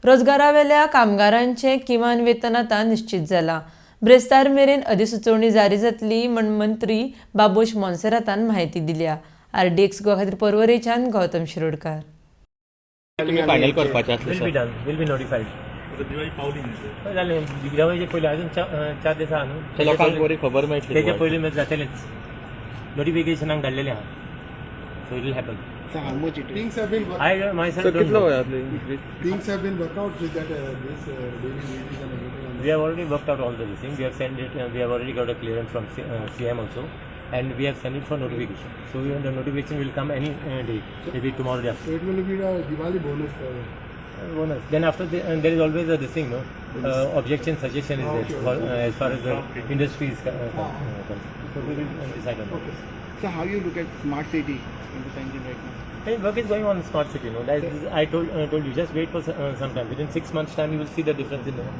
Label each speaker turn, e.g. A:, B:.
A: रोजगारावेल्या कामगारांचे किमान वेतन आता निश्चित जाला. ब्रेस्तार मेरेन अधिसुचोवणी जारी जातली म्हण मंत्री बाबूश मोन्सेरातान माहिती दिल्या. RDX गोवा खातीर पर्वरेच्यान गौतम शिरोडकार.
B: तुम्ही फायनल करपाचे आसले
C: will be done, will be notified.
B: Diwali पावली न्ही
C: जालें दिवाळीचे पयलीं अजून 4 दीस आहा न्हू.
B: ते लोकांक बरी खबर मेळटली.
C: तेजे पयलीं मागीर जातलेंच. नोटिफिकेशनाक धाडलेलें आहा. So it will happen.
D: So how much it is?
E: Things have been worked.
C: I myself don't know.
E: Things have been worked out with that this daily wages and everything.
C: We have already worked out all the things. We have sent it. We have already got a clearance from CM also, and we have sent it for notification. So the notification will come any day, maybe tomorrow day after.
E: So it will be a Diwali bonus for
C: Bonus. Then after there is always a this thing, no? Objection, suggestion is there for, as far as the industry is concerned. So we will decide on that.
D: So how you look at smart city in the country right now?
C: Hey, work is going on in smart city, no? That is, I told you, just wait for some time. Within 6 months' time, you will see the difference in